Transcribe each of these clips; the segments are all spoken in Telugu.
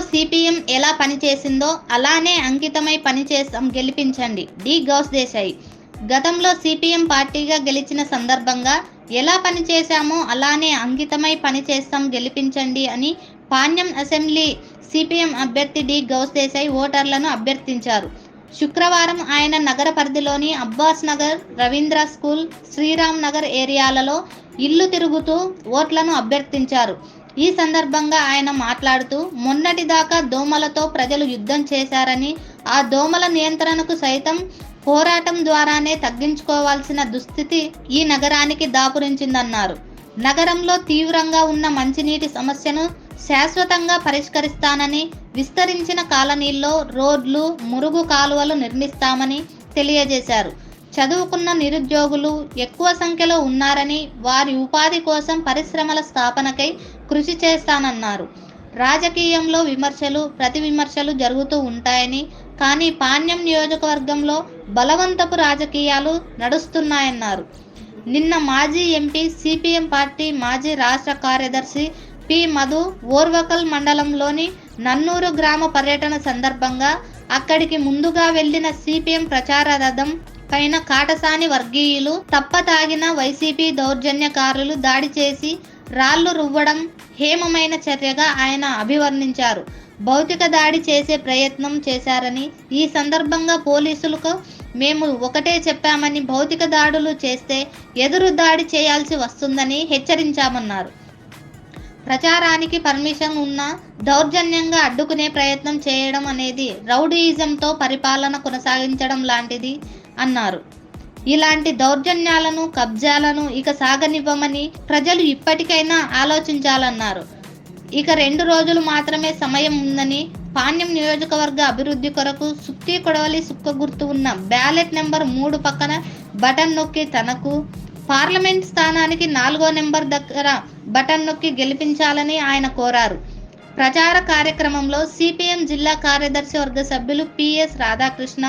సిపిఎం ఎలా పనిచేసిందో అలానే అంకితమై పనిచేస్తాం, గెలిపించండి డి గౌస్ దేశాయ్. గతంలో సిపిఎం పార్టీగా గెలిచిన సందర్భంగా ఎలా పనిచేశామో అలానే అంకితమై పనిచేస్తాం, గెలిపించండి అని పాణ్యం అసెంబ్లీ సిపిఎం అభ్యర్థి డి గౌస్ దేశాయ్ ఓటర్లను అభ్యర్థించారు. శుక్రవారం ఆయన నగర పరిధిలోని అబ్బాస్ నగర్, రవీంద్ర స్కూల్, శ్రీరామ్ నగర్ ఏరియాలలో ఇల్లు తిరుగుతూ ఓట్లను అభ్యర్థించారు. ఈ సందర్భంగా ఆయన మాట్లాడుతూ, మొన్నటిదాకా దోమలతో ప్రజలు యుద్ధం చేశారని, ఆ దోమల నియంత్రణకు సైతం పోరాటం ద్వారానే తగ్గించుకోవాల్సిన దుస్థితి ఈ నగరానికి దాపురించిందన్నారు. నగరంలో తీవ్రంగా ఉన్న మంచినీటి సమస్యను శాశ్వతంగా పరిష్కరిస్తానని, విస్తరించిన కాలనీల్లో రోడ్లు, మురుగు కాలువలు నిర్మిస్తామని తెలియజేశారు. చదువుకున్న నిరుద్యోగులు ఎక్కువ సంఖ్యలో ఉన్నారని, వారి ఉపాధి కోసం పరిశ్రమల స్థాపనకై కృషి చేస్తానన్నారు. రాజకీయంలో విమర్శలు, ప్రతి విమర్శలు జరుగుతూ ఉంటాయని, కానీ పాణ్యం నియోజకవర్గంలో బలవంతపు రాజకీయాలు నడుస్తున్నాయన్నారు. నిన్న మాజీ ఎంపీ, సిపిఎం పార్టీ మాజీ రాష్ట్ర కార్యదర్శి పి. మధు ఓర్వకల్ మండలంలోని నన్నూరు గ్రామ పర్యటన సందర్భంగా అక్కడికి ముందుగా వెళ్లిన సిపిఎం ప్రచార రథం పైన కాటసాని వర్గీయులు, తప్పతాగిన వైసీపీ దౌర్జన్యకారులు దాడి చేసి రాళ్లు రువ్వడం హేమమైన చర్యగా ఆయన అభివర్ణించారు. భౌతిక దాడి చేసే ప్రయత్నం చేశారని, ఈ సందర్భంగా పోలీసులకు మేము ఒకటే చెప్పామని, భౌతిక దాడులు చేస్తే ఎదురు దాడి చేయాల్సి వస్తుందని హెచ్చరించామన్నారు. ప్రచారానికి పర్మిషన్ ఉన్నా దౌర్జన్యంగా అడ్డుకునే ప్రయత్నం చేయడం అనేది రౌడీయిజంతో పరిపాలన కొనసాగించడం లాంటిది అన్నారు. ఇలాంటి దౌర్జన్యాలను, కబ్జాలను ఇక సాగనివ్వమని ప్రజలు ఇప్పటికైనా ఆలోచించాలన్నారు. ఇక 2 రోజులు మాత్రమే సమయం ఉందని, పాణ్యం నియోజకవర్గ అభివృద్ధి కొరకు సుత్తి కొడవలి సుక్క గుర్తు ఉన్న బ్యాలెట్ నెంబర్ 3 పక్కన బటన్ నొక్కి తనకు, పార్లమెంట్ స్థానానికి 4వ నెంబర్ దగ్గర బటన్ నొక్కి గెలిపించాలని ఆయన కోరారు. ప్రచార కార్యక్రమంలో సిపిఎం జిల్లా కార్యదర్శి వర్గ సభ్యులు పిఎస్ రాధాకృష్ణ,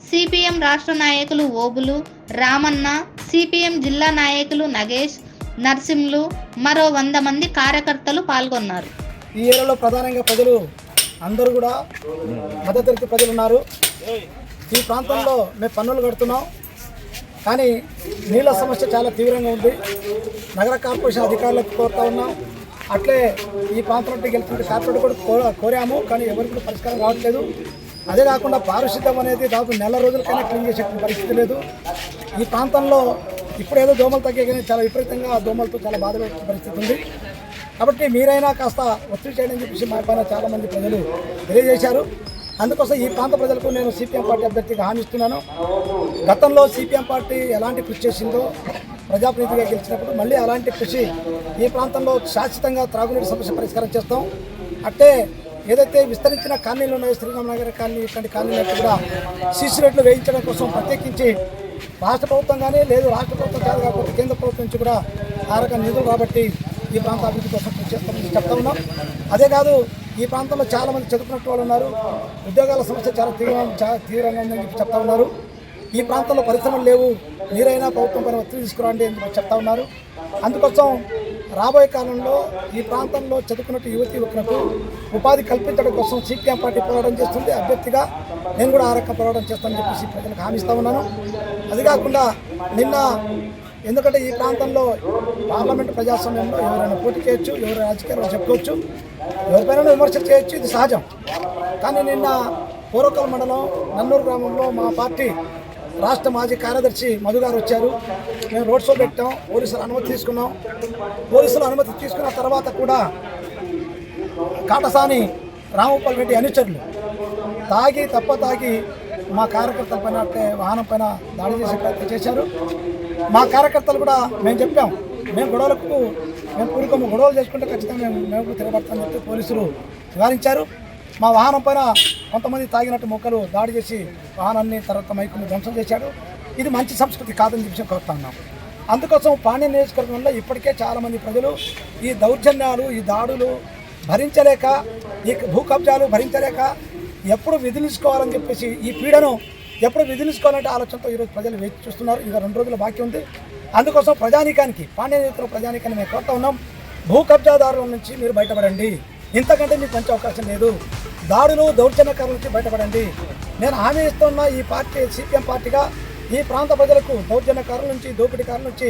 సిపిఎం రాష్ట్ర నాయకులు ఓబులు, రామన్న, సిపిఎం జిల్లా నాయకులు నగేష్, నర్సింలు, మరో 100 మంది కార్యకర్తలు పాల్గొన్నారు. ఈ ఏరియాలో ప్రధానంగా ప్రజలు అందరూ కూడా మధ్యతరగతి ప్రజలు ఉన్నారు. ఈ ప్రాంతంలో మేము పన్నులు కడుతున్నాం, కానీ నీళ్ళ సమస్య చాలా తీవ్రంగా ఉంది. నగర కార్పొరేషన్ అధికారులకు కోరుతా ఉన్నాం. అట్లే ఈ ప్రాంతంలో గెలిచిన కార్పొరేట్ కూడా కోరాము, కానీ ఎవరికి కూడా పరిష్కారం రావట్లేదు. అదే కాకుండా పారిశుద్ధ్యం అనేది దాదాపు నెల రోజులకైనా క్లీన్ చేసే పరిస్థితి లేదు. ఈ ప్రాంతంలో ఇప్పుడేదో దోమలు తగ్గే, కానీ చాలా విపరీతంగా దోమలతో చాలా బాధపడే పరిస్థితి ఉంది. కాబట్టి మీరైనా కాస్త ఒత్తిడి చేయడం చెప్పేసి మా పైన చాలామంది ప్రజలు తెలియజేశారు. అందుకోసం ఈ ప్రాంత ప్రజలకు నేను సిపిఎం పార్టీ అభ్యర్థిగా హామీ ఇస్తున్నాను. గతంలో సిపిఎం పార్టీ ఎలాంటి కృషి చేసిందో, ప్రజాప్రతినిధిగా గెలిచినప్పుడు మళ్ళీ అలాంటి కృషి ఈ ప్రాంతంలో శాశ్వతంగా త్రాగునీటి సమస్య పరిష్కారం చేస్తాం. అంటే ఏదైతే విస్తరించిన కాలనీలు ఉన్నాయో, శ్రీరామ్ నగర్ కాలనీ, ఇట్లాంటి కాలనీలకు కూడా సీసీ రోడ్లు వేయించడం కోసం ప్రత్యేకించి రాష్ట్ర ప్రభుత్వం కానీ, లేదు రాష్ట్ర ప్రభుత్వం కాదు కాకపోతే కేంద్ర ప్రభుత్వం నుంచి కూడా ఆ రకం నిధులు కాబట్టి ఈ ప్రాంత అభివృద్ధి కోసం కృషి చేస్తామని చెప్తా ఉన్నాం. అదే కాదు, ఈ ప్రాంతంలో చాలామంది చదువుకున్నట్టు వాళ్ళు ఉన్నారు. ఉద్యోగాల సమస్య చాలా తీవ్రంగా ఉందని చెప్పి చెప్తా ఉన్నారు. ఈ ప్రాంతంలో పరిశ్రమలు లేవు, మీరైనా ప్రభుత్వం పైన ఒత్తిడి తీసుకురండి అని చెప్పి చెప్తా ఉన్నారు. అందుకోసం రాబోయే కాలంలో ఈ ప్రాంతంలో చదువుకున్నట్టు యువకులకు ఉపాధి కల్పించడం కోసం సిపిఎం పార్టీ పోరాటం చేస్తుంది. అభ్యర్థిగా నేను కూడా ఆ రకం పోరాటం చేస్తానని చెప్పేసి ప్రజలకు హామీ ఇస్తా ఉన్నాను. అది కాకుండా నిన్న, ఎందుకంటే ఈ ప్రాంతంలో పార్లమెంటు ప్రజాస్వామ్యంలో ఎవరైనా పోటీ చేయొచ్చు, ఎవరు రాజకీయాలు చెప్పుకోవచ్చు, ఎవరిపైన విమర్శలు చేయొచ్చు, ఇది సహజం. కానీ నిన్న ఓర్వకల్ మండలం నన్నూరు గ్రామంలో మా పార్టీ రాష్ట్ర మాజీ కార్యదర్శి మధు గారు వచ్చారు. మేము రోడ్ షో పెట్టాం, పోలీసులు అనుమతి తీసుకున్నాం. పోలీసులు అనుమతి తీసుకున్న తర్వాత కూడా కాటసాని రామోపల్ రెడ్డి అనుచరులు తాగి మా కార్యకర్తల పైన, వాహనం పైన దాడి చేసే ప్రయత్నం చేశారు. మా కార్యకర్తలు కూడా మేము చెప్పాం, మేము గొడవలు చేసుకుంటే ఖచ్చితంగా మేము తిరగబడతామని చెప్పి పోలీసులు వివరించారు. మా వాహనం పైన కొంతమంది తాగినట్టు మొక్కలు దాడి చేసి వాహనాన్ని, తర్వాత మైకుని ధ్వంసం చేశాడు. ఇది మంచి సంస్కృతి కాదని చెప్పి కోరుతా ఉన్నాం. అందుకోసం పాణ్యం నియోజకవర్గంలో ఇప్పటికే చాలామంది ప్రజలు ఈ దౌర్జన్యాలు, ఈ దాడులు భరించలేక, ఈ భూ కబ్జాలు భరించలేక ఎప్పుడు విధులుసుకోవాలని చెప్పేసి, ఈ పీడను ఎప్పుడు విధులుసుకోవాలంటే ఆలోచనతో ఈరోజు ప్రజలు వేచి చూస్తున్నారు. ఇంకా 2 రోజుల బాకీ ఉంది. అందుకోసం ప్రజానీకానికి, పాణ్యం నియోజకవర్గ ప్రజానీకాన్ని మేము కోరుతా ఉన్నాం, భూ కబ్జాదారుల నుంచి మీరు బయటపడండి. ఇంతకంటే మీకు మంచి అవకాశం లేదు. దాడులు దౌర్జన్యకారుల నుంచి బయటపడండి. నేను హామీ ఇస్తున్న ఈ పార్టీ సిపిఎం పార్టీగా ఈ ప్రాంత ప్రజలకు దౌర్జన్యకారుల నుంచి, దోపిడీకారుల నుంచి,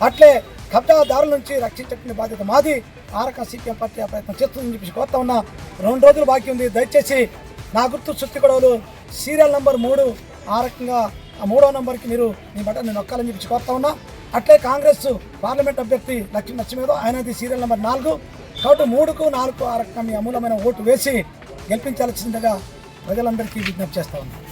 అట్లే కబ్జాదారుల నుంచి రక్షించే బాధ్యత మాది. ఆ రకంగా సిపిఎం పార్టీ ఆ ప్రయత్నం చేస్తుందని చెప్పి కోరుతా ఉన్నా. 2 రోజులు బాకీ ఉంది. దయచేసి నా గుర్తు సుత్తి గొడవలు సీరియల్ నెంబర్ 3 ఆ రకంగా ఆ 3వ నెంబర్కి మీరు మీ బటన్ నొక్కాలని చెప్పి కోరుతా ఉన్నా. అట్లే కాంగ్రెస్ పార్లమెంట్ అభ్యర్థి లక్ష్మీనరసింహ ఆయనది సీరియల్ నెంబర్ 4 కాబట్టి 3కు 4కు ఆ రకంగా మీ అమూలమైన ఓటు వేసి గెలిపించాల్సిందిగా ప్రజలందరికీ విజ్ఞప్తి చేస్తా ఉన్నాను.